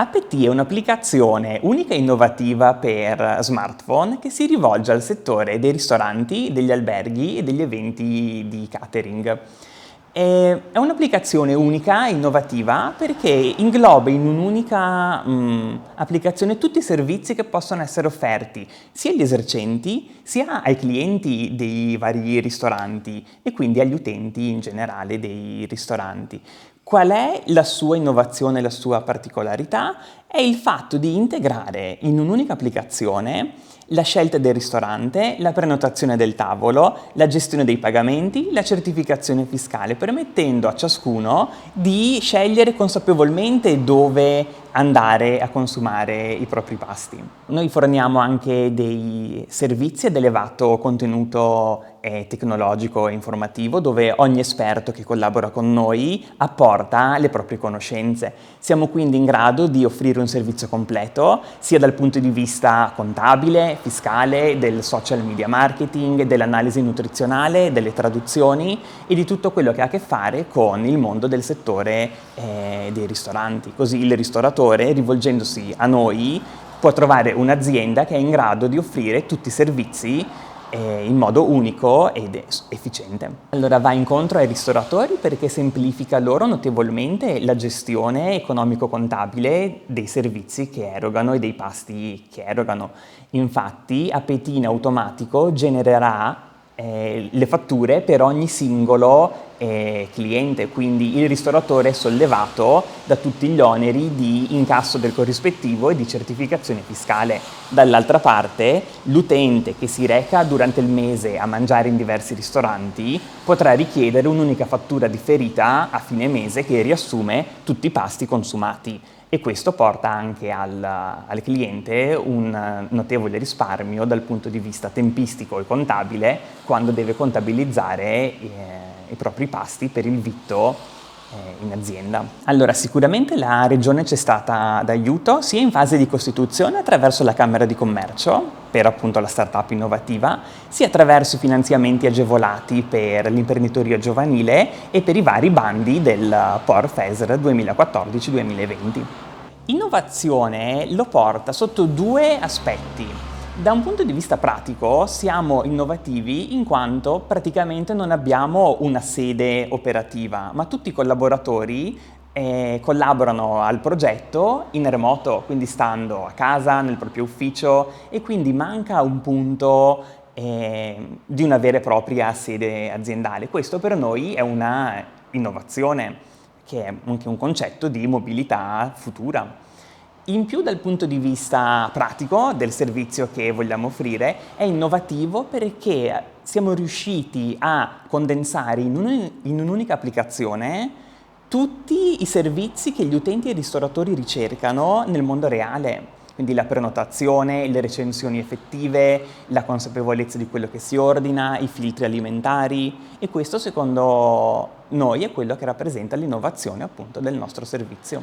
Appetit è un'applicazione unica e innovativa per smartphone che si rivolge al settore dei ristoranti, degli alberghi e degli eventi di catering. È un'applicazione unica e innovativa perché ingloba in un'unica applicazione tutti i servizi che possono essere offerti sia agli esercenti sia ai clienti dei vari ristoranti e quindi agli utenti in generale dei ristoranti. Qual è la sua innovazione, la sua particolarità? È il fatto di integrare in un'unica applicazione la scelta del ristorante, la prenotazione del tavolo, la gestione dei pagamenti, la certificazione fiscale, permettendo a ciascuno di scegliere consapevolmente dove andare a consumare i propri pasti. Noi forniamo anche dei servizi ad elevato contenuto tecnologico e informativo, dove ogni esperto che collabora con noi apporta le proprie conoscenze. Siamo quindi in grado di offrire un servizio completo, sia dal punto di vista contabile, fiscale, del social media marketing, dell'analisi nutrizionale, delle traduzioni e di tutto quello che ha a che fare con il mondo del settore dei ristoranti. Così il ristoratore, rivolgendosi a noi, può trovare un'azienda che è in grado di offrire tutti i servizi in modo unico ed efficiente. Allora va incontro ai ristoratori perché semplifica loro notevolmente la gestione economico-contabile dei servizi che erogano e dei pasti che erogano. Infatti Appetit in automatico genererà le fatture per ogni singolo cliente, quindi il ristoratore è sollevato da tutti gli oneri di incasso del corrispettivo e di certificazione fiscale. Dall'altra parte, l'utente che si reca durante il mese a mangiare in diversi ristoranti potrà richiedere un'unica fattura differita a fine mese che riassume tutti i pasti consumati. E questo porta anche al cliente un notevole risparmio dal punto di vista tempistico e contabile quando deve contabilizzare i propri pasti per il vitto in azienda. Allora, sicuramente la Regione ci è stata d'aiuto sia in fase di costituzione attraverso la Camera di Commercio per appunto la startup innovativa, sia attraverso finanziamenti agevolati per l'imprenditoria giovanile e per i vari bandi del POR FESR 2014-2020. Innovazione lo porta sotto due aspetti. Da un punto di vista pratico siamo innovativi in quanto praticamente non abbiamo una sede operativa, ma tutti i collaboratori collaborano al progetto in remoto, quindi stando a casa, nel proprio ufficio, e quindi manca un punto di una vera e propria sede aziendale. Questo per noi è una innovazione, che è anche un concetto di mobilità futura. In più, dal punto di vista pratico del servizio che vogliamo offrire, è innovativo perché siamo riusciti a condensare in un'unica applicazione tutti i servizi che gli utenti e i ristoratori ricercano nel mondo reale. Quindi la prenotazione, le recensioni effettive, la consapevolezza di quello che si ordina, i filtri alimentari, e questo secondo noi è quello che rappresenta l'innovazione appunto del nostro servizio.